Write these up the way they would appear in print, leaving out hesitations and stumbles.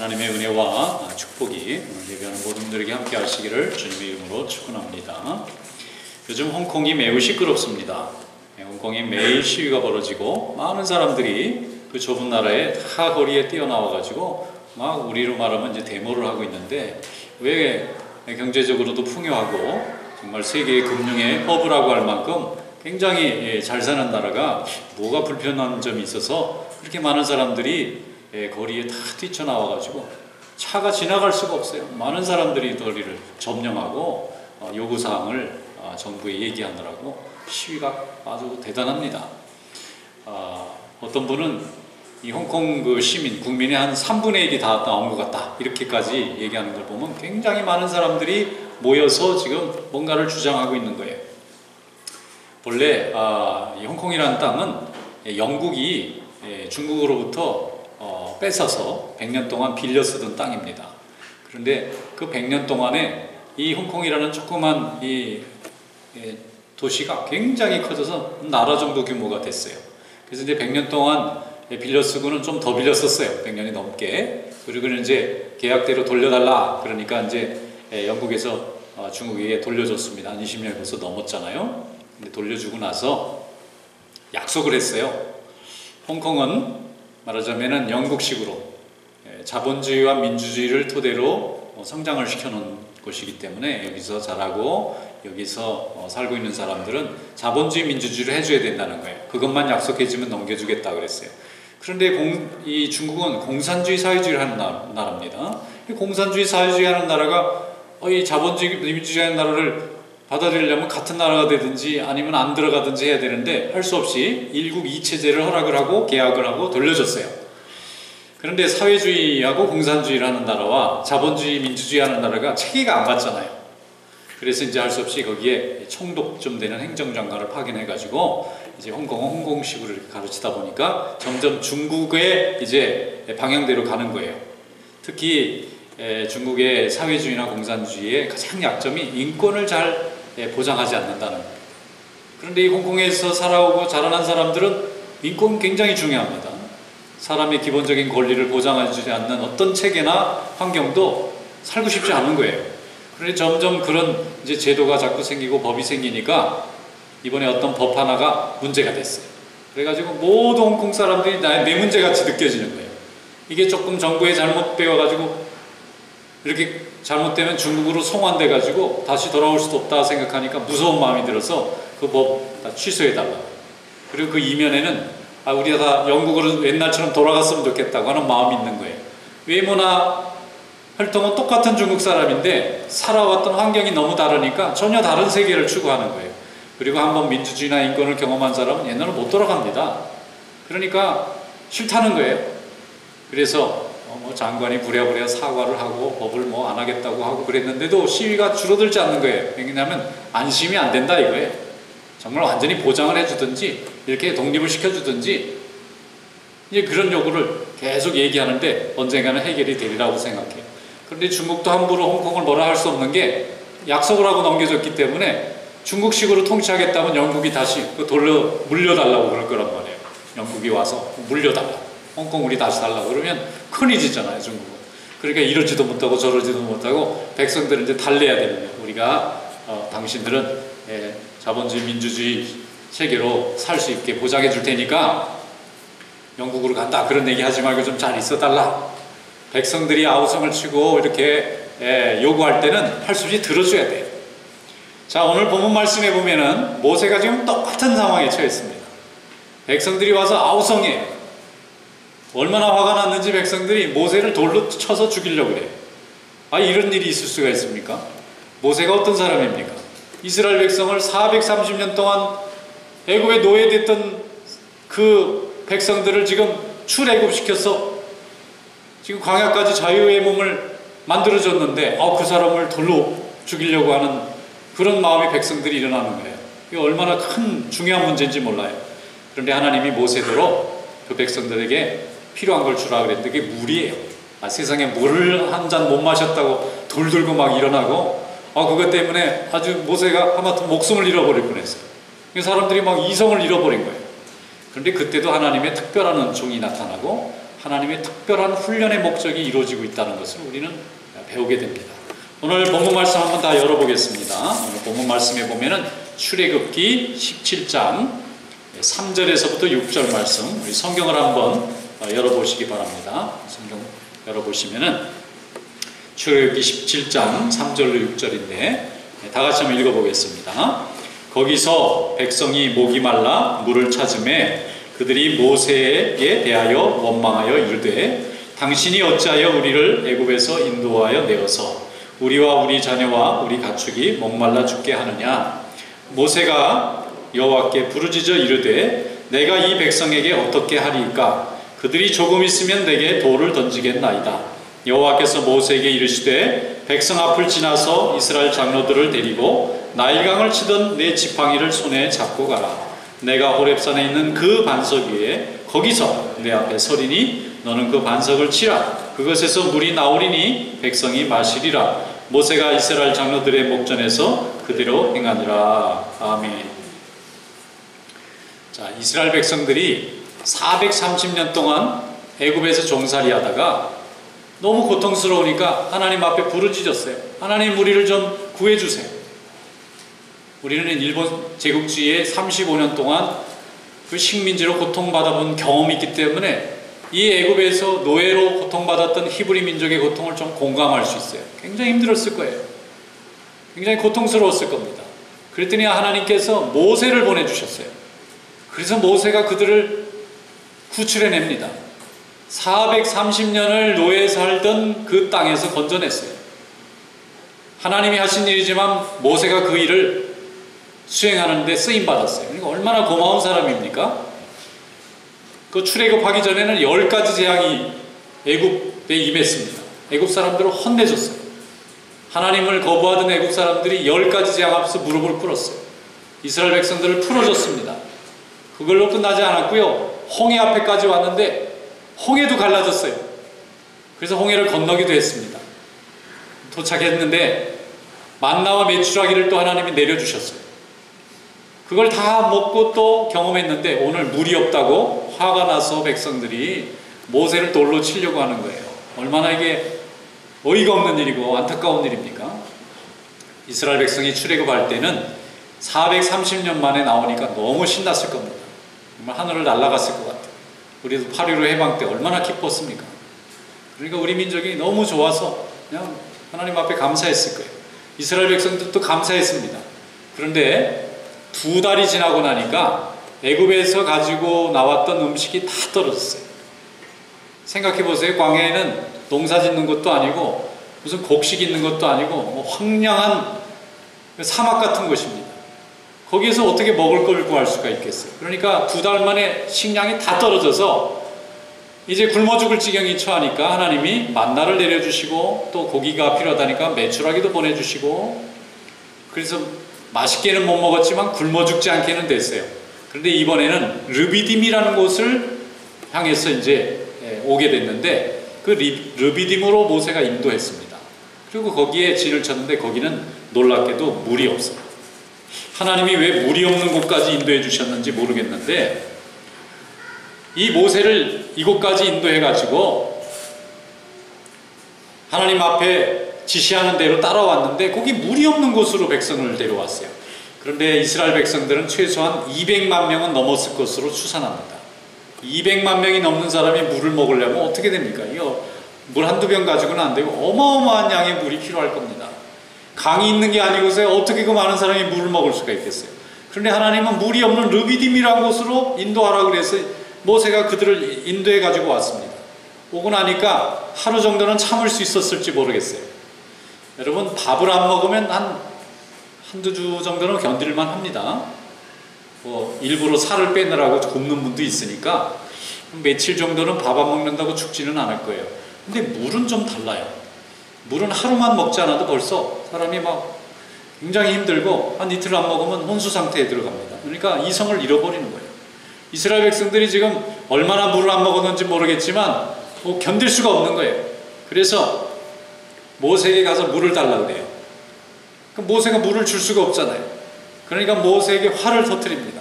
하나님의 은혜와 축복이 오늘 예배하는 모든 분들에게 함께 하시기를 주님의 이름으로 축원합니다. 요즘 홍콩이 매우 시끄럽습니다. 홍콩이 매일 시위가 벌어지고 많은 사람들이 그 좁은 나라에 다 거리에 뛰어나와가지고 막 우리로 말하면 이제 데모를 하고 있는데, 왜 경제적으로도 풍요하고 정말 세계의 금융의 허브라고 할 만큼 굉장히 잘 사는 나라가 뭐가 불편한 점이 있어서 그렇게 많은 사람들이 거리에 다 뛰쳐나와가지고 차가 지나갈 수가 없어요. 많은 사람들이 거리를 점령하고 요구사항을 정부에 얘기하느라고 시위가 아주 대단합니다. 어떤 분은 이 홍콩 그 시민, 국민의 한 3분의 1이 다 나온 것 같다, 이렇게까지 얘기하는 걸 보면 굉장히 많은 사람들이 모여서 지금 뭔가를 주장하고 있는 거예요. 원래 이 홍콩이라는 땅은 영국이 중국으로부터 뺏어서 100년 동안 빌려 쓰던 땅입니다. 그런데 그 100년 동안에 이 홍콩이라는 조그만 이 도시가 굉장히 커져서 나라 정도 규모가 됐어요. 그래서 이제 100년 동안 빌려 쓰고는 좀 더 빌려 썼어요. 100년이 넘게. 그리고 이제 계약대로 돌려달라. 그러니까 이제 영국에서 중국에 돌려줬습니다. 한 20년이 벌써 넘었잖아요. 근데 돌려주고 나서 약속을 했어요. 홍콩은 말하자면은 영국식으로 자본주의와 민주주의를 토대로 성장을 시켜놓은 곳이기 때문에 여기서 자라고 여기서 살고 있는 사람들은 자본주의 민주주의를 해줘야 된다는 거예요. 그것만 약속해주면 넘겨주겠다 그랬어요. 그런데 이 중국은 공산주의 사회주의를 하는 나라입니다. 공산주의 사회주의 하는 나라가 이 자본주의 민주주의 하는 나라를 받아들이려면 같은 나라가 되든지 아니면 안 들어가든지 해야 되는데 할 수 없이 일국 이체제를 허락을 하고 계약을 하고 돌려줬어요. 그런데 사회주의하고 공산주의를 하는 나라와 자본주의 민주주의 하는 나라가 체계가 안 맞잖아요. 그래서 이제 할 수 없이 거기에 총독 좀 되는 행정장관을 파견해가지고 이제 홍콩은 홍콩식으로 이렇게 가르치다 보니까 점점 중국의 이제 방향대로 가는 거예요. 특히 중국의 사회주의나 공산주의의 가장 약점이 인권을 잘 보장하지 않는다는 거예요. 그런데 이 홍콩에서 살아오고 자라난 사람들은 인권 굉장히 중요합니다. 사람의 기본적인 권리를 보장해주지 않는 어떤 체계나 환경도 살고 싶지 않은 거예요. 그런데 점점 그런 이제 제도가 자꾸 생기고 법이 생기니까 이번에 어떤 법 하나가 문제가 됐어요. 그래가지고 모든 홍콩 사람들이 내 문제같이 느껴지는 거예요. 이게 조금 정부에 잘못 배워가지고 이렇게 잘못되면 중국으로 송환돼가지고 다시 돌아올 수도 없다 생각하니까 무서운 마음이 들어서 그 법 다 취소해달라. 그리고 그 이면에는 우리가 다 영국으로 옛날처럼 돌아갔으면 좋겠다고 하는 마음이 있는 거예요. 외모나 혈통은 똑같은 중국 사람인데 살아왔던 환경이 너무 다르니까 전혀 다른 세계를 추구하는 거예요. 그리고 한번 민주주의나 인권을 경험한 사람은 옛날로 못 돌아갑니다. 그러니까 싫다는 거예요. 그래서 장관이 부랴부랴 사과를 하고 법을 안 하겠다고 하고 그랬는데도 시위가 줄어들지 않는 거예요. 왜냐하면 안심이 안 된다 이거예요. 정말 완전히 보장을 해주든지 이렇게 독립을 시켜주든지 이제 그런 요구를 계속 얘기하는데 언젠가는 해결이 되리라고 생각해요. 그런데 중국도 함부로 홍콩을 뭐라 할 수 없는 게 약속을 하고 넘겨줬기 때문에 중국식으로 통치하겠다면 영국이 다시 물려달라고 그럴 거란 말이에요. 영국이 와서 물려달라. 홍콩 우리 다시 달라고 그러면 큰일 지잖아요, 중국은. 그러니까 이러지도 못하고 저러지도 못하고 백성들은 이제 달래야 되는 거예요. 우리가 당신들은 자본주의 민주주의 체계로 살 수 있게 보장해 줄 테니까 영국으로 간다 그런 얘기 하지 말고 좀 잘 있어 달라. 백성들이 아우성을 치고 이렇게 요구할 때는 할 수 없이 들어줘야 돼요. 자, 오늘 본문 말씀에 보면은 모세가 지금 똑같은 상황에 처했습니다. 백성들이 와서 아우성해요. 얼마나 화가 났는지 백성들이 모세를 돌로 쳐서 죽이려고 그래요. 이런 일이 있을 수가 있습니까? 모세가 어떤 사람입니까? 이스라엘 백성을 430년 동안 애굽에 노예됐던 그 백성들을 지금 출애굽시켜서 지금 광야까지 자유의 몸을 만들어줬는데 그 사람을 돌로 죽이려고 하는 그런 마음의 백성들이 일어나는 거예요. 이게 얼마나 큰 중요한 문제인지 몰라요. 그런데 하나님이 모세더러 그 백성들에게 필요한 걸 주라 그랬는데 그게 물이에요. 세상에 물을 한 잔 못 마셨다고 돌 들고 막 일어나고 그것 때문에 아주 모세가 하마터면 목숨을 잃어버릴 뻔했어요. 사람들이 막 이성을 잃어버린 거예요. 그런데 그때도 하나님의 특별한 은총이 나타나고 하나님의 특별한 훈련의 목적이 이루어지고 있다는 것을 우리는 배우게 됩니다. 오늘 본문 말씀 한번 다 열어보겠습니다. 오늘 본문 말씀에 보면은 출애굽기 17장 3절에서부터 6절 말씀, 우리 성경을 한번 열어보시기 바랍니다. 성경 열어보시면은 출애굽기 17장 3절로 6절인데 다 같이 한번 읽어보겠습니다. 거기서 백성이 목이 말라 물을 찾음에 그들이 모세에게 대하여 원망하여 이르되 당신이 어찌하여 우리를 애굽에서 인도하여 내어서 우리와 우리 자녀와 우리 가축이 목말라 죽게 하느냐. 모세가 여호와께 부르짖어 이르되 내가 이 백성에게 어떻게 하리이까. 그들이 조금 있으면 내게 돌을 던지겠나이다. 여호와께서 모세에게 이르시되 백성 앞을 지나서 이스라엘 장로들을 데리고 나일강을 치던 내 지팡이를 손에 잡고 가라. 내가 호렙산에 있는 그 반석 위에 거기서 내 앞에 서리니 너는 그 반석을 치라. 그것에서 물이 나오리니 백성이 마시리라. 모세가 이스라엘 장로들의 목전에서 그대로 행하니라. 아멘. 자, 이스라엘 백성들이 430년 동안 애굽에서 종살이 하다가 너무 고통스러우니까 하나님 앞에 부르짖었어요. 하나님, 우리를 좀 구해주세요. 우리는 일본 제국주의에 35년 동안 그 식민지로 고통받아본 경험이 있기 때문에 이 애굽에서 노예로 고통받았던 히브리 민족의 고통을 좀 공감할 수 있어요. 굉장히 힘들었을 거예요. 굉장히 고통스러웠을 겁니다. 그랬더니 하나님께서 모세를 보내주셨어요. 그래서 모세가 그들을 구출해냅니다. 430년을 노예 살던 그 땅에서 건져냈어요. 하나님이 하신 일이지만 모세가 그 일을 수행하는데 쓰임받았어요. 그러니까 얼마나 고마운 사람입니까? 그 출애굽하기 전에는 10가지 재앙이 애굽에 임했습니다. 애굽 사람들을 혼내줬어요. 하나님을 거부하던 애굽 사람들이 10가지 재앙 앞에서 무릎을 꿇었어요. 이스라엘 백성들을 풀어줬습니다. 그걸로 끝나지 않았고요. 홍해 앞에까지 왔는데 홍해도 갈라졌어요. 그래서 홍해를 건너기도 했습니다. 도착했는데 만나와 메추라기를 또 하나님이 내려주셨어요. 그걸 다 먹고 또 경험했는데 오늘 물이 없다고 화가 나서 백성들이 모세를 돌로 치려고 하는 거예요. 얼마나 이게 어이가 없는 일이고 안타까운 일입니까? 이스라엘 백성이 출애굽할 때는 430년 만에 나오니까 너무 신났을 겁니다. 정말 하늘을 날아갔을 것 같아요. 우리도 8.15 해방 때 얼마나 기뻤습니까? 그러니까 우리 민족이 너무 좋아서 그냥 하나님 앞에 감사했을 거예요. 이스라엘 백성들도 감사했습니다. 그런데 2달이 지나고 나니까 애굽에서 가지고 나왔던 음식이 다 떨어졌어요. 생각해 보세요. 광야에는 농사 짓는 것도 아니고 무슨 곡식 있는 것도 아니고 뭐 황량한 사막 같은 곳입니다. 거기에서 어떻게 먹을 걸 구할 수가 있겠어요. 그러니까 2달 만에 식량이 다 떨어져서 이제 굶어 죽을 지경이 처하니까 하나님이 만나를 내려주시고 또 고기가 필요하다니까 메추라기도 보내주시고 그래서 맛있게는 못 먹었지만 굶어 죽지 않게는 됐어요. 그런데 이번에는 르비딤이라는 곳을 향해서 이제 오게 됐는데 그 르비딤으로 모세가 인도했습니다. 그리고 거기에 진을 쳤는데 거기는 놀랍게도 물이 없어요. 하나님이 왜 물이 없는 곳까지 인도해 주셨는지 모르겠는데 이 모세를 이곳까지 인도해 가지고 하나님 앞에 지시하는 대로 따라왔는데 거기 물이 없는 곳으로 백성을 데려왔어요. 그런데 이스라엘 백성들은 최소한 200만 명은 넘었을 것으로 추산합니다. 200만 명이 넘는 사람이 물을 먹으려면 어떻게 됩니까? 이거 물 한두 병 가지고는 안 되고 어마어마한 양의 물이 필요할 겁니다. 강이 있는 게 아니고서 어떻게 그 많은 사람이 물을 먹을 수가 있겠어요? 그런데 하나님은 물이 없는 르비딤이라는 곳으로 인도하라 그래서 모세가 그들을 인도해 가지고 왔습니다. 오고 나니까 하루 정도는 참을 수 있었을지 모르겠어요. 여러분, 밥을 안 먹으면 한두 주 정도는 견딜만 합니다. 뭐 일부러 살을 빼느라고 굶는 분도 있으니까 며칠 정도는 밥 안 먹는다고 죽지는 않을 거예요. 근데 물은 좀 달라요. 물은 하루만 먹지 않아도 벌써 사람이 막 굉장히 힘들고 한 이틀 안 먹으면 혼수 상태에 들어갑니다. 그러니까 이성을 잃어버리는 거예요. 이스라엘 백성들이 지금 얼마나 물을 안 먹었는지 모르겠지만 뭐 견딜 수가 없는 거예요. 그래서 모세에게 가서 물을 달라고 그래요. 모세가 물을 줄 수가 없잖아요. 그러니까 모세에게 화를 터뜨립니다.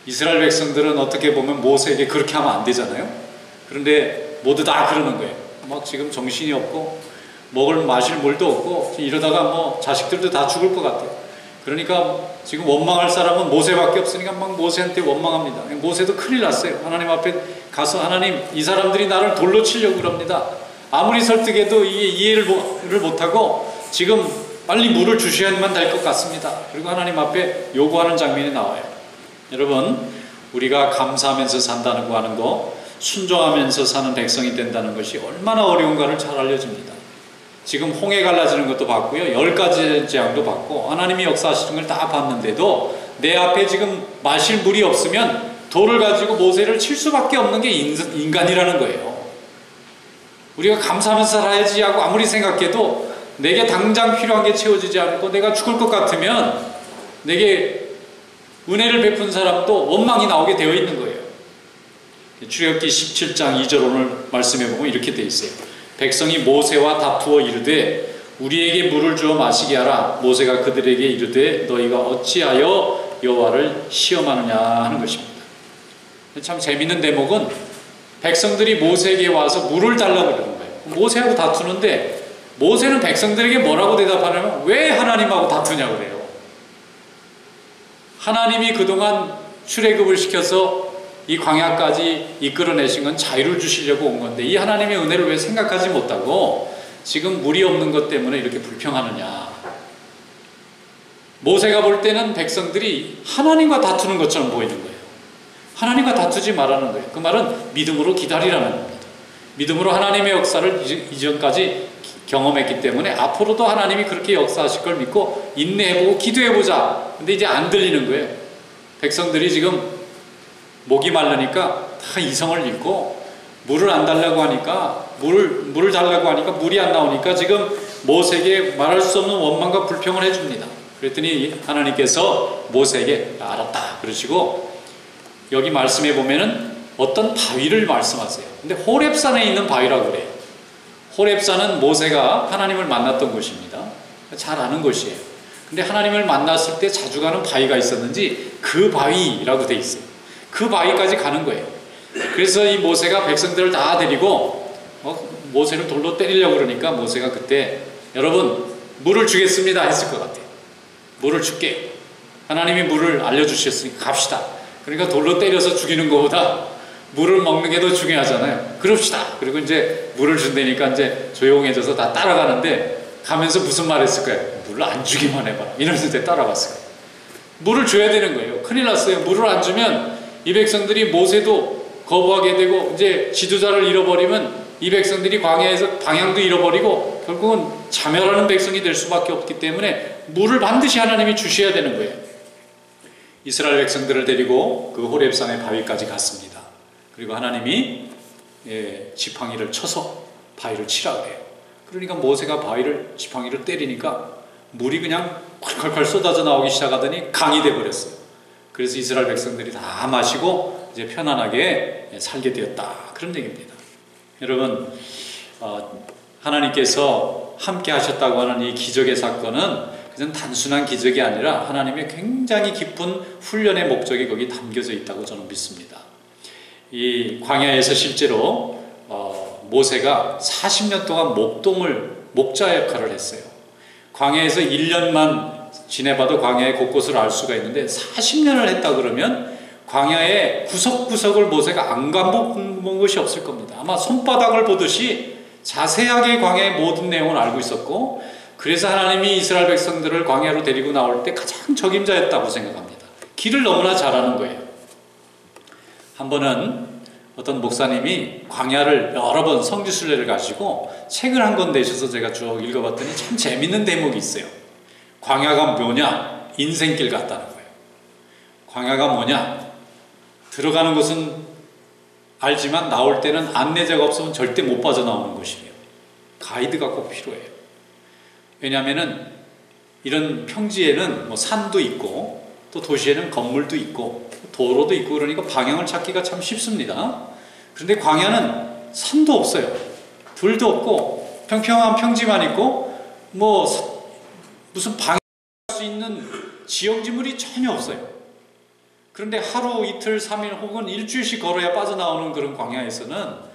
이스라엘 백성들은 어떻게 보면 모세에게 그렇게 하면 안 되잖아요. 그런데 모두 다 그러는 거예요. 막 지금 정신이 없고 먹을 마실 물도 없고 이러다가 뭐 자식들도 다 죽을 것 같아요. 그러니까 지금 원망할 사람은 모세밖에 없으니까 막 모세한테 원망합니다. 모세도 큰일 났어요. 하나님 앞에 가서 하나님, 이 사람들이 나를 돌로 치려고 그럽니다. 아무리 설득해도 이게 이해를 못하고 지금 빨리 물을 주셔야만 될 것 같습니다. 그리고 하나님 앞에 요구하는 장면이 나와요. 여러분, 우리가 감사하면서 산다는 거 하는 거, 순종하면서 사는 백성이 된다는 것이 얼마나 어려운가를 잘 알려줍니다. 지금 홍해 갈라지는 것도 봤고요, 10가지 재앙도 봤고 하나님이 역사하시는 걸 다 봤는데도 내 앞에 지금 마실 물이 없으면 돌을 가지고 모세를 칠 수밖에 없는 게 인간이라는 거예요. 우리가 감사하면서 살아야지 하고 아무리 생각해도 내게 당장 필요한 게 채워지지 않고 내가 죽을 것 같으면 내게 은혜를 베푼 사람도 원망이 나오게 되어 있는 거예요. 출애굽기 17장 2절 오늘 말씀해 보면 이렇게 되어 있어요. 백성이 모세와 다투어 이르되 우리에게 물을 주어 마시게 하라. 모세가 그들에게 이르되 너희가 어찌하여 여호와를 시험하느냐 하는 것입니다. 참 재밌는 대목은 백성들이 모세에게 와서 물을 달라고 그러는 거예요. 모세하고 다투는데 모세는 백성들에게 뭐라고 대답하냐면 왜 하나님하고 다투냐고 그래요. 하나님이 그동안 출애굽을 시켜서 이 광야까지 이끌어내신 건 자유를 주시려고 온 건데 이 하나님의 은혜를 왜 생각하지 못하고 지금 물이 없는 것 때문에 이렇게 불평하느냐. 모세가 볼 때는 백성들이 하나님과 다투는 것처럼 보이는 거예요. 하나님과 다투지 말라는 거예요. 그 말은 믿음으로 기다리라는 겁니다. 믿음으로 하나님의 역사를 이전까지 경험했기 때문에 앞으로도 하나님이 그렇게 역사하실 걸 믿고 인내해보고 기도해보자. 근데 이제 안 들리는 거예요. 백성들이 지금 목이 마르니까 다 이성을 잃고 물을 안 달라고 하니까 물을 달라고 하니까 물이 안 나오니까 지금 모세에게 말할 수 없는 원망과 불평을 해줍니다. 그랬더니 하나님께서 모세에게 알았다 그러시고 여기 말씀해 보면은 어떤 바위를 말씀하세요. 근데 호렙산에 있는 바위라고 그래요. 호렙산은 모세가 하나님을 만났던 곳입니다. 잘 아는 곳이에요. 근데 하나님을 만났을 때 자주 가는 바위가 있었는지 그 바위라고 돼 있어요. 그 바위까지 가는 거예요. 그래서 이 모세가 백성들을 다 데리고 모세를 돌로 때리려고 그러니까 모세가 그때 여러분 물을 주겠습니다 했을 것 같아요. 물을 줄게. 하나님이 물을 알려주셨으니까 갑시다. 그러니까 돌로 때려서 죽이는 것보다 물을 먹는 게 더 중요하잖아요. 그럽시다. 그리고 이제 물을 준다니까 이제 조용해져서 다 따라가는데 가면서 무슨 말 했을 거예요? 물을 안 주기만 해봐라. 이러면서 이제 따라갔어요. 물을 줘야 되는 거예요. 큰일 났어요. 물을 안 주면 이 백성들이 모세도 거부하게 되고 이제 지도자를 잃어버리면 이 백성들이 광야에서 방향도 잃어버리고 결국은 자멸하는 백성이 될 수밖에 없기 때문에 물을 반드시 하나님이 주셔야 되는 거예요. 이스라엘 백성들을 데리고 그 호렙산의 바위까지 갔습니다. 그리고 하나님이 지팡이를 쳐서 바위를 치라 그래요. 그러니까 모세가 지팡이를 때리니까 물이 그냥 콸콸콸 쏟아져 나오기 시작하더니 강이 돼버렸어요. 그래서 이스라엘 백성들이 다 마시고 이제 편안하게 살게 되었다. 그런 얘기입니다. 여러분, 하나님께서 함께 하셨다고 하는 이 기적의 사건은 그냥 단순한 기적이 아니라 하나님의 굉장히 깊은 훈련의 목적이 거기 담겨져 있다고 저는 믿습니다. 이 광야에서 실제로 모세가 40년 동안 목자 역할을 했어요. 광야에서 1년만 지내봐도 광야의 곳곳을 알 수가 있는데 40년을 했다 그러면 광야의 구석구석을 모세가 안 가본 것이 없을 겁니다. 아마 손바닥을 보듯이 자세하게 광야의 모든 내용을 알고 있었고 그래서 하나님이 이스라엘 백성들을 광야로 데리고 나올 때 가장 적임자였다고 생각합니다. 길을 너무나 잘 아는 거예요. 한 번은 어떤 목사님이 광야를 여러 번 성지순례를 가지고 책을 한 권 내셔서 제가 쭉 읽어봤더니 참 재밌는 대목이 있어요. 광야가 뭐냐? 인생길 같다는 거예요. 광야가 뭐냐? 들어가는 것은 알지만 나올 때는 안내자가 없으면 절대 못 빠져나오는 것이에요. 가이드가 꼭 필요해요. 왜냐하면은 이런 평지에는 뭐 산도 있고 또 도시에는 건물도 있고 도로도 있고 그러니까 방향을 찾기가 참 쉽습니다. 그런데 광야는 산도 없어요. 들도 없고 평평한 평지만 있고 뭐 무슨 방해할 수 있는 지형지물이 전혀 없어요. 그런데 하루, 이틀, 3일 혹은 일주일씩 걸어야 빠져나오는 그런 광야에서는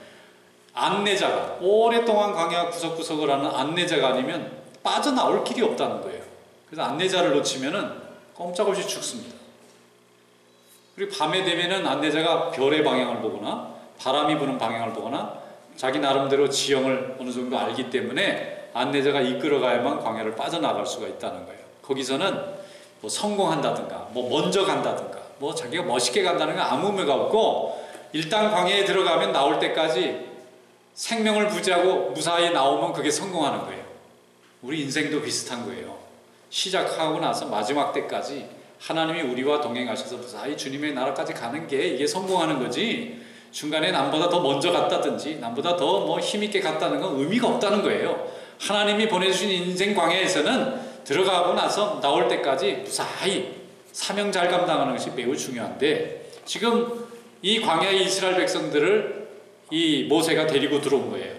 안내자가, 오랫동안 광야 구석구석을 하는 안내자가 아니면 빠져나올 길이 없다는 거예요. 그래서 안내자를 놓치면은 꼼짝없이 죽습니다. 그리고 밤에 되면은 안내자가 별의 방향을 보거나 바람이 부는 방향을 보거나 자기 나름대로 지형을 어느 정도 알기 때문에 안내자가 이끌어가야만 광야를 빠져나갈 수가 있다는 거예요. 거기서는 뭐 성공한다든가 뭐 먼저 간다든가 뭐 자기가 멋있게 간다는 건 아무 의미가 없고, 일단 광야에 들어가면 나올 때까지 생명을 부지하고 무사히 나오면 그게 성공하는 거예요. 우리 인생도 비슷한 거예요. 시작하고 나서 마지막 때까지 하나님이 우리와 동행하셔서 무사히 주님의 나라까지 가는 게 이게 성공하는 거지, 중간에 남보다 더 먼저 갔다든지 남보다 더 뭐 힘있게 갔다는 건 의미가 없다는 거예요. 하나님이 보내주신 인생 광야에서는 들어가고 나서 나올 때까지 무사히 사명 잘 감당하는 것이 매우 중요한데, 지금 이 광야의 이스라엘 백성들을 이 모세가 데리고 들어온 거예요.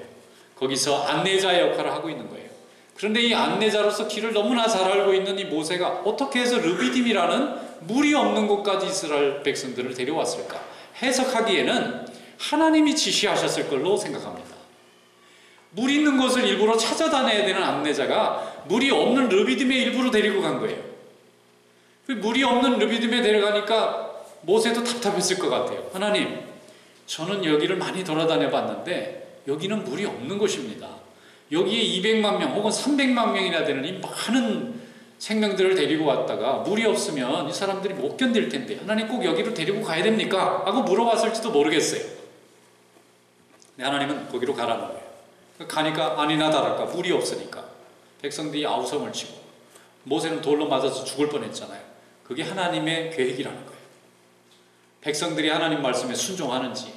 거기서 안내자의 역할을 하고 있는 거예요. 그런데 이 안내자로서 길을 너무나 잘 알고 있는 이 모세가 어떻게 해서 르비딤이라는 물이 없는 곳까지 이스라엘 백성들을 데려왔을까? 해석하기에는 하나님이 지시하셨을 걸로 생각합니다. 물 있는 곳을 일부러 찾아다녀야 되는 안내자가 물이 없는 르비딤에 일부러 데리고 간 거예요. 물이 없는 르비딤에 데려가니까 모세도 답답했을 것 같아요. 하나님, 저는 여기를 많이 돌아다녀 봤는데 여기는 물이 없는 곳입니다. 여기에 200만 명 혹은 300만 명이나 되는 이 많은 생명들을 데리고 왔다가 물이 없으면 이 사람들이 못 견딜 텐데 하나님 꼭 여기로 데리고 가야 됩니까? 하고 물어봤을지도 모르겠어요. 근데 하나님은 거기로 가라는 거예요. 가니까 아니나 다를까 물이 없으니까 백성들이 아우성을 치고 모세는 돌로 맞아서 죽을 뻔했잖아요. 그게 하나님의 계획이라는 거예요. 백성들이 하나님 말씀에 순종하는지,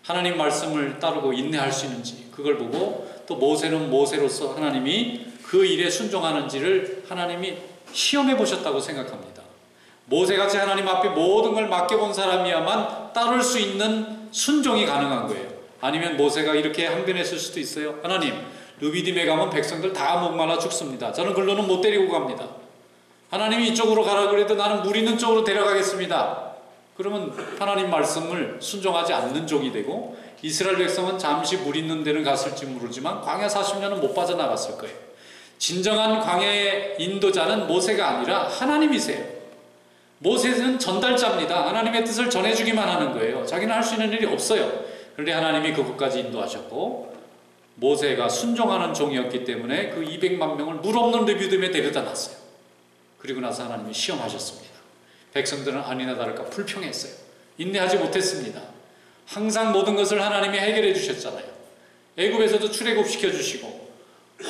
하나님 말씀을 따르고 인내할 수 있는지, 그걸 보고 또 모세는 모세로서 하나님이 그 일에 순종하는지를 하나님이 시험해 보셨다고 생각합니다. 모세같이 하나님 앞에 모든 걸 맡겨본 사람이야만 따를 수 있는 순종이 가능한 거예요. 아니면 모세가 이렇게 항변했을 수도 있어요. 하나님, 르비딤에 가면 백성들 다 목말라 죽습니다. 저는 글로는 못 데리고 갑니다. 하나님이 이쪽으로 가라 그래도 나는 물 있는 쪽으로 데려가겠습니다. 그러면 하나님 말씀을 순종하지 않는 종이 되고, 이스라엘 백성은 잠시 물 있는 데는 갔을지 모르지만 광야 40년은 못 빠져나갔을 거예요. 진정한 광야의 인도자는 모세가 아니라 하나님이세요. 모세는 전달자입니다. 하나님의 뜻을 전해주기만 하는 거예요. 자기는 할 수 있는 일이 없어요. 그런데 하나님이 그곳까지 인도하셨고, 모세가 순종하는 종이었기 때문에 그 200만 명을 물 없는 르비딤에 데려다 놨어요. 그리고 나서 하나님이 시험하셨습니다. 백성들은 아니나 다를까 불평했어요. 인내하지 못했습니다. 항상 모든 것을 하나님이 해결해 주셨잖아요. 애굽에서도 출애굽시켜 주시고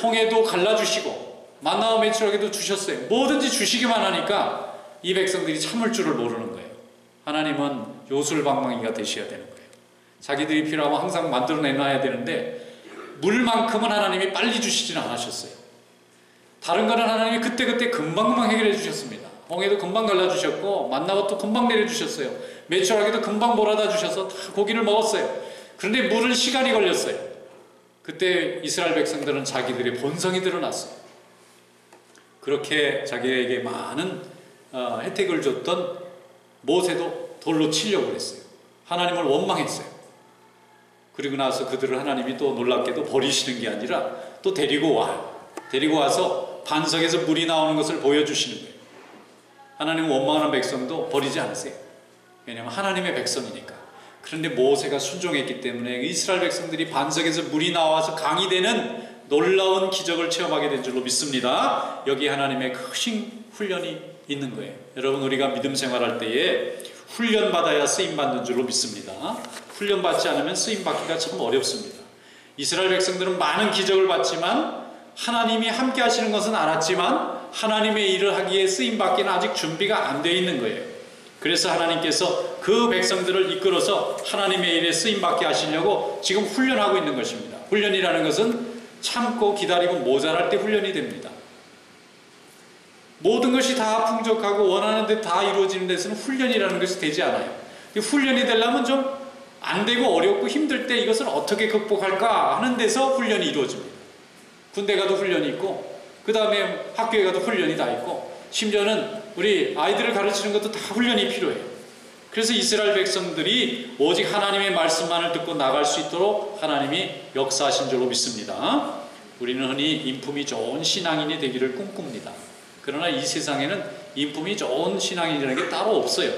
홍해도 갈라주시고 만나와 메추라기도 주셨어요. 뭐든지 주시기만 하니까 이 백성들이 참을 줄을 모르는 거예요. 하나님은 요술방망이가 되셔야 되는 거예요. 자기들이 필요하면 항상 만들어내놔야 되는데 물만큼은 하나님이 빨리 주시지는 않으셨어요. 다른 거는 하나님이 그때그때 금방금방 해결해 주셨습니다. 홍해도 금방 갈라주셨고 만나가 또 금방 내려주셨어요. 메추라기도 금방 몰아다 주셔서 다 고기를 먹었어요. 그런데 물은 시간이 걸렸어요. 그때 이스라엘 백성들은 자기들의 본성이 드러났어요. 그렇게 자기에게 많은 혜택을 줬던 모세도 돌로 치려고 했어요. 하나님을 원망했어요. 그리고 나서 그들을 하나님이 또 놀랍게도 버리시는 게 아니라 또 데리고 와요. 데리고 와서 반석에서 물이 나오는 것을 보여주시는 거예요. 하나님은 원망하는 백성도 버리지 않으세요. 왜냐하면 하나님의 백성이니까. 그런데 모세가 순종했기 때문에 이스라엘 백성들이 반석에서 물이 나와서 강이 되는 놀라운 기적을 체험하게 된 줄로 믿습니다. 여기 하나님의 크신 훈련이 있는 거예요. 여러분, 우리가 믿음 생활할 때에 훈련받아야 쓰임받는 줄로 믿습니다. 훈련받지 않으면 쓰임받기가 참 어렵습니다. 이스라엘 백성들은 많은 기적을 봤지만 하나님이 함께 하시는 것은 알았지만 하나님의 일을 하기에 쓰임받기는 아직 준비가 안 되어 있는 거예요. 그래서 하나님께서 그 백성들을 이끌어서 하나님의 일에 쓰임받게 하시려고 지금 훈련하고 있는 것입니다. 훈련이라는 것은 참고 기다리고 모자랄 때 훈련이 됩니다. 모든 것이 다 풍족하고 원하는 데 다 이루어지는 데서는 훈련이라는 것이 되지 않아요. 훈련이 되려면 좀 안 되고 어렵고 힘들 때 이것을 어떻게 극복할까 하는 데서 훈련이 이루어집니다. 군대 가도 훈련이 있고, 그 다음에 학교에 가도 훈련이 다 있고, 심지어는 우리 아이들을 가르치는 것도 다 훈련이 필요해요. 그래서 이스라엘 백성들이 오직 하나님의 말씀만을 듣고 나갈 수 있도록 하나님이 역사하신 줄로 믿습니다. 우리는 흔히 인품이 좋은 신앙인이 되기를 꿈꿉니다. 그러나 이 세상에는 인품이 좋은 신앙인이라는 게 따로 없어요.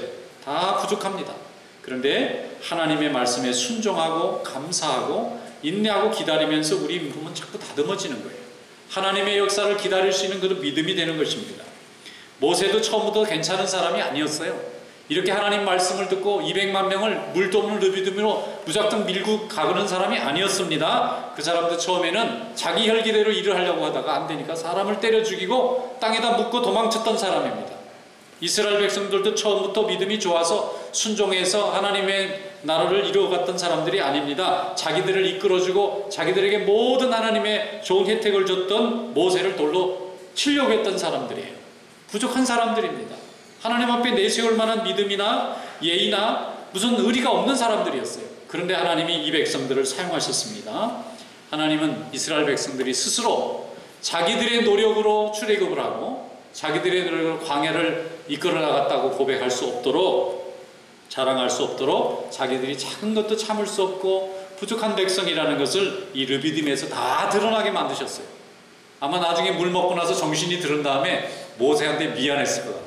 다 부족합니다. 그런데 하나님의 말씀에 순종하고 감사하고 인내하고 기다리면서 우리 인품은 자꾸 다듬어지는 거예요. 하나님의 역사를 기다릴 수 있는 그런 믿음이 되는 것입니다. 모세도 처음부터 괜찮은 사람이 아니었어요. 이렇게 하나님 말씀을 듣고 200만 명을 물도 없는 르비딤으로 무작정 밀고 가는 사람이 아니었습니다. 그 사람도 처음에는 자기 혈기대로 일을 하려고 하다가 안 되니까 사람을 때려 죽이고 땅에다 묻고 도망쳤던 사람입니다. 이스라엘 백성들도 처음부터 믿음이 좋아서 순종해서 하나님의 나라를 이루어갔던 사람들이 아닙니다. 자기들을 이끌어주고 자기들에게 모든 하나님의 좋은 혜택을 줬던 모세를 돌로 치려고 했던 사람들이에요. 부족한 사람들입니다. 하나님 앞에 내세울 만한 믿음이나 예의나 무슨 의리가 없는 사람들이었어요. 그런데 하나님이 이 백성들을 사용하셨습니다. 하나님은 이스라엘 백성들이 스스로 자기들의 노력으로 출애굽을 하고 자기들의 노력으로 광야를 이끌어 나갔다고 고백할 수 없도록, 자랑할 수 없도록 자기들이 작은 것도 참을 수 없고 부족한 백성이라는 것을 이 르비딤에서 다 드러나게 만드셨어요. 아마 나중에 물 먹고 나서 정신이 들은 다음에 모세한테 미안했을 것 같아요.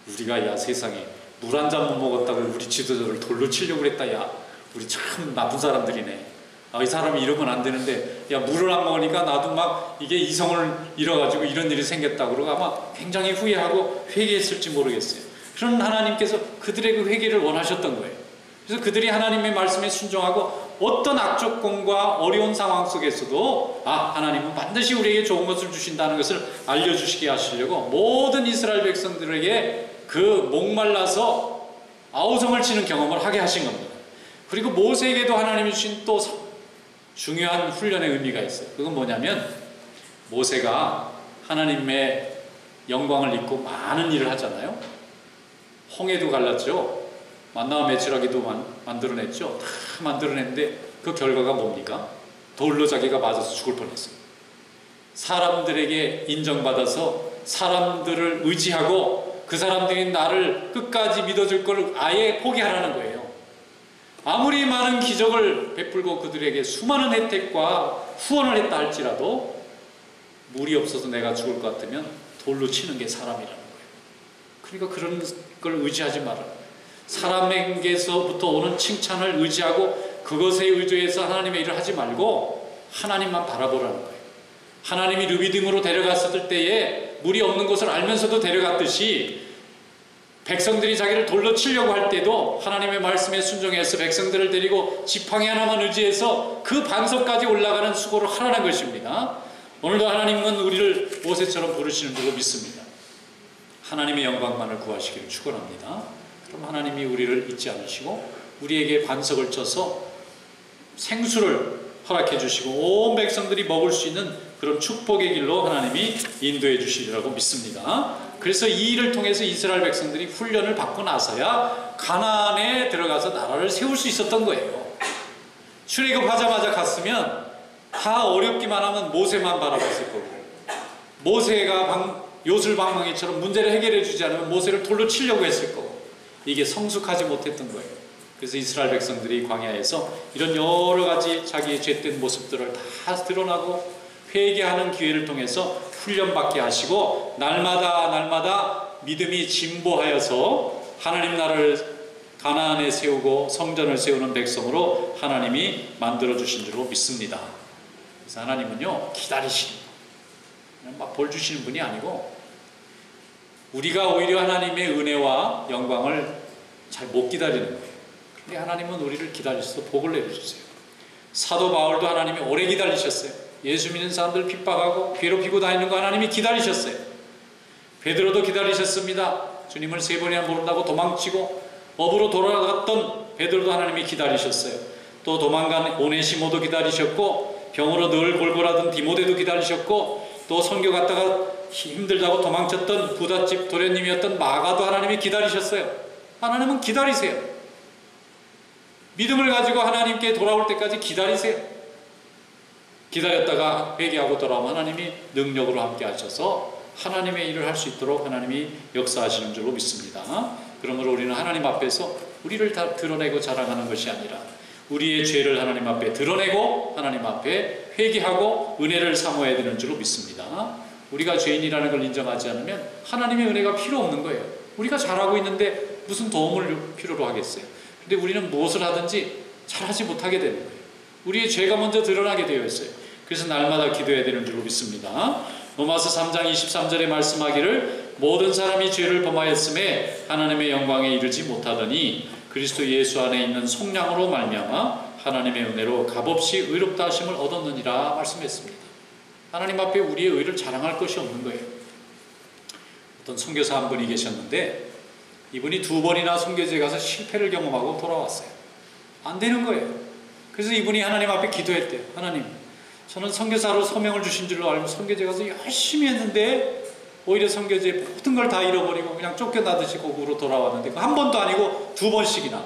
우리가 야 세상에 물 한 잔 못 먹었다고 우리 지도자를 돌로 치려고 그랬다. 야 우리 참 나쁜 사람들이네. 이 사람이 이러면 안 되는데 야 물을 안 먹으니까 나도 막 이게 이성을 잃어가지고 이런 일이 생겼다 그러고 아마 굉장히 후회하고 회개했을지 모르겠어요. 그런 하나님께서 그들의 그 회개를 원하셨던 거예요. 그래서 그들이 하나님의 말씀에 순종하고 어떤 악조건과 어려운 상황 속에서도 하나님은 반드시 우리에게 좋은 것을 주신다는 것을 알려주시게 하시려고 모든 이스라엘 백성들에게 그 목말라서 아우성을 치는 경험을 하게 하신 겁니다. 그리고 모세에게도 하나님이 주신 또 중요한 훈련의 의미가 있어요. 그건 뭐냐면 모세가 하나님의 영광을 입고 많은 일을 하잖아요. 홍해도 갈랐죠. 만나와 메추라기도 만들어냈죠. 다 만들어냈는데 그 결과가 뭡니까? 돌로 자기가 맞아서 죽을 뻔했어요. 사람들에게 인정받아서 사람들을 의지하고 그 사람들이 나를 끝까지 믿어줄 걸 아예 포기하라는 거예요. 아무리 많은 기적을 베풀고 그들에게 수많은 혜택과 후원을 했다 할지라도 물이 없어서 내가 죽을 것 같으면 돌로 치는 게 사람이라는 거예요. 그러니까 그런 걸 의지하지 마라. 사람에게서부터 오는 칭찬을 의지하고 그것에 의존해서 하나님의 일을 하지 말고 하나님만 바라보라는 거예요. 하나님이 르비딤으로 데려갔을 때에 물이 없는 것을 알면서도 데려갔듯이 백성들이 자기를 돌로 치려고 할 때도 하나님의 말씀에 순종해서 백성들을 데리고 지팡이 하나만 의지해서 그 반석까지 올라가는 수고를 하라는 것입니다. 오늘도 하나님은 우리를 모세처럼 부르시는 줄로 믿습니다. 하나님의 영광만을 구하시기를 축원합니다. 그럼 하나님이 우리를 잊지 않으시고 우리에게 반석을 쳐서 생수를 허락해 주시고 온 백성들이 먹을 수 있는 그런 축복의 길로 하나님이 인도해 주시리라고 믿습니다. 그래서 이 일을 통해서 이스라엘 백성들이 훈련을 받고 나서야 가나안에 들어가서 나라를 세울 수 있었던 거예요. 출애굽하자마자 갔으면 다 어렵기만 하면 모세만 바라봤을 거고 모세가 요술방망이처럼 문제를 해결해 주지 않으면 모세를 돌로 치려고 했을 거고 이게 성숙하지 못했던 거예요. 그래서 이스라엘 백성들이 광야에서 이런 여러 가지 자기의 죄된 모습들을 다 드러나고 회개하는 기회를 통해서 훈련받게 하시고 날마다 믿음이 진보하여서 하나님 나라를 가나안에 세우고 성전을 세우는 백성으로 하나님이 만들어주신 줄로 믿습니다. 그래서 하나님은요 기다리시는 그냥 막 벌 주시는 분이 아니고 우리가 오히려 하나님의 은혜와 영광을 잘 못 기다리는 거예요. 근데 하나님은 우리를 기다리셔서 복을 내려주세요. 사도 바울도 하나님이 오래 기다리셨어요. 예수 믿는 사람들 핍박하고 괴롭히고 다니는 거 하나님이 기다리셨어요. 베드로도 기다리셨습니다. 주님을 3번이나 모른다고 도망치고 업으로 돌아갔던 베드로도 하나님이 기다리셨어요. 또 도망간 오네시모도 기다리셨고 병으로 늘 골골하던 디모데도 기다리셨고 또 선교 갔다가 힘들다고 도망쳤던 부잣집 도련님이었던 마가도 하나님이 기다리셨어요. 하나님은 기다리세요. 믿음을 가지고 하나님께 돌아올 때까지 기다리세요. 기다렸다가 회개하고 돌아오면 하나님이 능력으로 함께 하셔서 하나님의 일을 할 수 있도록 하나님이 역사하시는 줄로 믿습니다. 그러므로 우리는 하나님 앞에서 우리를 다 드러내고 자랑하는 것이 아니라 우리의 죄를 하나님 앞에 드러내고 하나님 앞에 회개하고 은혜를 사모해야 되는 줄로 믿습니다. 우리가 죄인이라는 걸 인정하지 않으면 하나님의 은혜가 필요 없는 거예요. 우리가 잘하고 있는데 무슨 도움을 필요로 하겠어요. 근데 우리는 무엇을 하든지 잘하지 못하게 되는 거예요. 우리의 죄가 먼저 드러나게 되어 있어요. 그래서 날마다 기도해야 되는 줄로 믿습니다. 로마서 3장 23절에 말씀하기를 모든 사람이 죄를 범하였음에 하나님의 영광에 이르지 못하더니 그리스도 예수 안에 있는 속량으로 말미암아 하나님의 은혜로 값없이 의롭다 하심을 얻었느니라 말씀했습니다. 하나님 앞에 우리의 의를 자랑할 것이 없는 거예요. 어떤 선교사 한 분이 계셨는데 이분이 2번이나 선교지에 가서 실패를 경험하고 돌아왔어요. 안 되는 거예요. 그래서 이분이 하나님 앞에 기도했대요. 하나님, 저는 선교사로 소명을 주신 줄로 알고 선교지에 가서 열심히 했는데 오히려 선교지에 모든 걸 다 잃어버리고 그냥 쫓겨나듯이 고국으로 돌아왔는데 한 번도 아니고 2번씩이나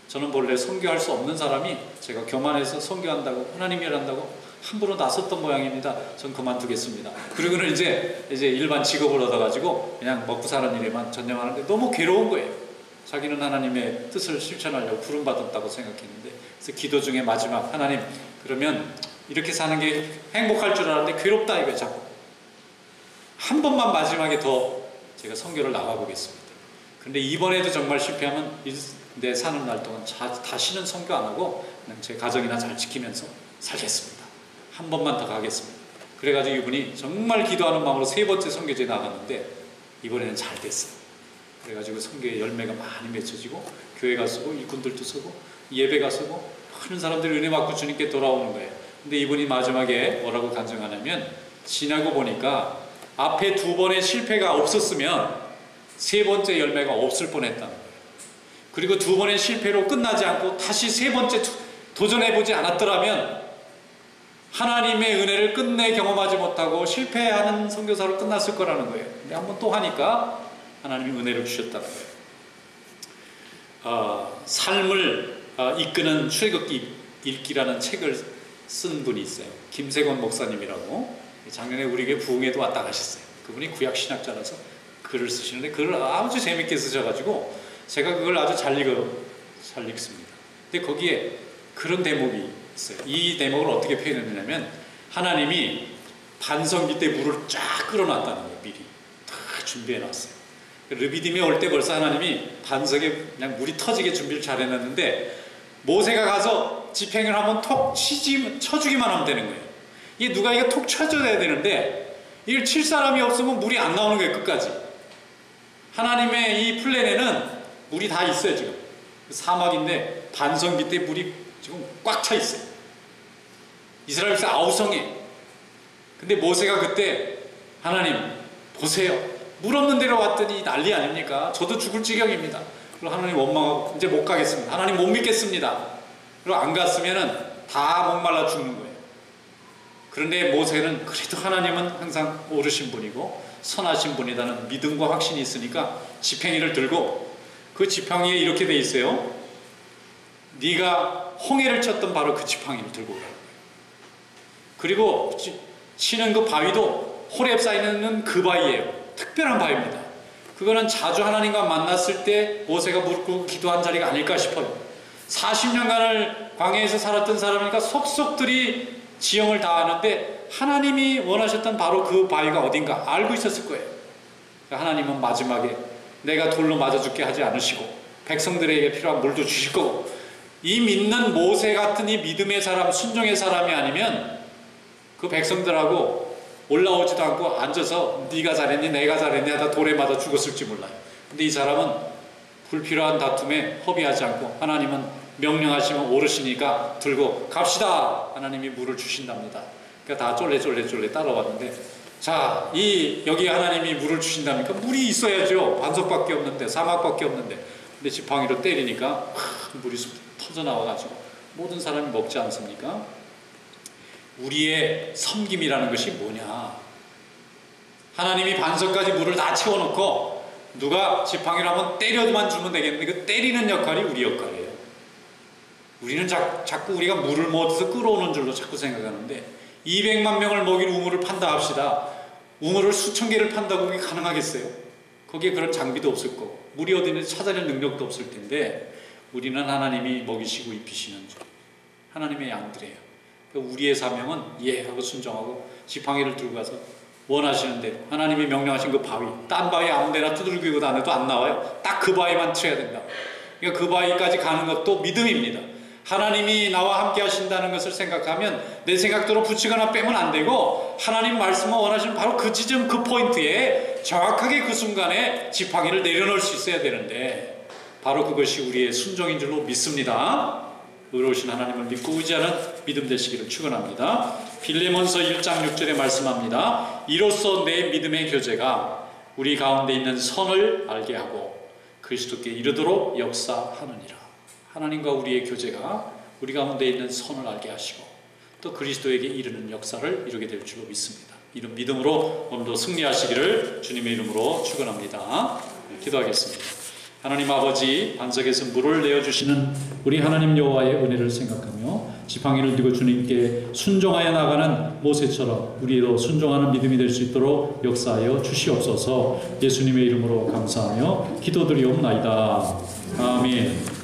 저는 본래 선교할 수 없는 사람이 제가 교만해서 선교한다고 하나님 일한다고 함부로 나섰던 모양입니다. 전 그만두겠습니다. 그리고는 이제 일반 직업을 얻어가지고 그냥 먹고 사는 일에만 전념하는데 너무 괴로운 거예요. 자기는 하나님의 뜻을 실천하려고 부름받았다고 생각했는데 그래서 기도 중에 마지막 하나님 그러면 이렇게 사는 게 행복할 줄 알았는데 괴롭다 이거예요. 자꾸 한 번만 마지막에 더 제가 선교를 나가보겠습니다. 근데 이번에도 정말 실패하면 내 사는 날 동안 다시는 선교 안 하고 그냥 제 가정이나 잘 지키면서 살겠습니다. 한 번만 더 가겠습니다. 그래가지고 이분이 정말 기도하는 마음으로 3번째 선교지에 나갔는데 이번에는 잘 됐어요. 그래가지고 선교의 열매가 많이 맺혀지고 교회가 쓰고 일꾼들도 쓰고 예배가 쓰고 많은 사람들이 은혜 받고 주님께 돌아오는 거예요. 근데 이분이 마지막에 뭐라고 간증하냐면 지나고 보니까 앞에 2번의 실패가 없었으면 3번째 열매가 없을 뻔했다는 거예요. 그리고 2번의 실패로 끝나지 않고 다시 3번째 도전해보지 않았더라면 하나님의 은혜를 끝내 경험하지 못하고 실패하는 선교사로 끝났을 거라는 거예요. 근데 한번 또 하니까 하나님이 은혜를 주셨다는 거예요. 삶을 이끄는 출애굽기 읽기라는 책을 쓴 분이 있어요. 김세권 목사님이라고. 작년에 우리 교회 부흥회도 왔다 가셨어요. 그분이 구약 신학자라서 글을 쓰시는데 글을 아주 재밌게 쓰셔가지고 제가 그걸 아주 잘 읽습니다. 근데 거기에 그런 대목이 있어요. 이 대목을 어떻게 표현했냐면 하나님이 반석 밑에 물을 쫙 끌어놨다는 거예요. 미리 다 준비해놨어요. 르비딤에 올 때 벌써 하나님이 반석에 그냥 물이 터지게 준비를 잘 해놨는데 모세가 가서 지팽이를 한번 톡 쳐주기만 하면 되는 거예요. 이게 누가 이거 톡 쳐줘야 되는데 이걸 칠 사람이 없으면 물이 안 나오는 거예요. 끝까지. 하나님의 이 플랜에는 물이 다 있어요. 지금 사막인데 반석 밑에 물이 지금 꽉 차 있어요. 이스라엘 백성 아우성에. 근데 모세가 그때 하나님 보세요. 물 없는 데로 왔더니 난리 아닙니까? 저도 죽을 지경입니다. 그리고 하나님 원망하고 이제 못 가겠습니다. 하나님 못 믿겠습니다. 그리고 안 갔으면은 다 목말라 죽는 거예요. 그런데 모세는 그래도 하나님은 항상 오르신 분이고 선하신 분이라는 믿음과 확신이 있으니까 지팡이를 들고 그 지팡이에 이렇게 돼 있어요. 네가 홍해를 쳤던 바로 그 지팡이를 들고 오라는 거예요. 그리고 치는 그 바위도 호렙 쌓이는 그 바위예요. 특별한 바위입니다. 그거는 자주 하나님과 만났을 때 모세가 무릎 꿇고 기도한 자리가 아닐까 싶어요. 40년간을 광야에서 살았던 사람이니까 속속들이 지형을 다 아는데 하나님이 원하셨던 바로 그 바위가 어딘가 알고 있었을 거예요. 하나님은 마지막에 내가 돌로 맞아 죽게 하지 않으시고 백성들에게 필요한 물도 주실 거고 이 믿는 모세 같은 이 믿음의 사람, 순종의 사람이 아니면 그 백성들하고 올라오지도 않고 앉아서 네가 잘했니 내가 잘했니 하다 돌에 맞아 죽었을지 몰라요. 근데 이 사람은 불필요한 다툼에 허비하지 않고 하나님은 명령하시면 오르시니까 들고 갑시다. 하나님이 물을 주신답니다. 그러니까 다 쫄래 따라왔는데 자, 여기 하나님이 물을 주신다니까 물이 있어야죠. 반석밖에 없는데 사막밖에 없는데 근데 지팡이로 때리니까 물이 터져나와가지고 모든 사람이 먹지 않습니까? 우리의 섬김이라는 것이 뭐냐? 하나님이 반석까지 물을 다 채워놓고 누가 지팡이를 한번 때려만 주면 되겠는데 그 때리는 역할이 우리 역할이에요. 우리는 자꾸 우리가 물을 모아서 끌어오는 줄로 자꾸 생각하는데 200만 명을 먹일 우물을 판다 합시다. 우물을 수천 개를 판다고 그게 가능하겠어요? 거기에 그런 장비도 없을 거고 물이 어디 있는지 찾아낼 능력도 없을 텐데 우리는 하나님이 먹이시고 입히시는 줄, 하나님의 양들이에요. 우리의 사명은 예 하고 순종하고 지팡이를 들고 가서 원하시는 대로 하나님이 명령하신 그 바위, 딴 바위 아무 데나 두들기고 다녀도 안 나와요. 딱 그 바위만 쳐야 된다. 그러니까 그 바위까지 가는 것도 믿음입니다. 하나님이 나와 함께 하신다는 것을 생각하면 내 생각대로 붙이거나 빼면 안 되고, 하나님 말씀을 원하시는 바로 그 지점, 그 포인트에 정확하게 그 순간에 지팡이를 내려놓을 수 있어야 되는데, 바로 그것이 우리의 순종인 줄로 믿습니다. 의로우신 하나님을 믿고 의지하는 믿음 되시기를 축원합니다. 빌레몬서 1장 6절에 말씀합니다. 이로써 내 믿음의 교제가 우리 가운데 있는 선을 알게 하고 그리스도께 이르도록 역사하느니라. 하나님과 우리의 교제가 우리 가운데 있는 선을 알게 하시고 또 그리스도에게 이르는 역사를 이루게 될 줄로 믿습니다. 이런 믿음으로 오늘도 승리하시기를 주님의 이름으로 축원합니다. 기도하겠습니다. 하나님 아버지, 반석에서 물을 내어주시는 우리 하나님 여호와의 은혜를 생각하며 지팡이를 들고 주님께 순종하여 나가는 모세처럼 우리도 순종하는 믿음이 될 수 있도록 역사하여 주시옵소서. 예수님의 이름으로 감사하며 기도드리옵나이다. 아멘.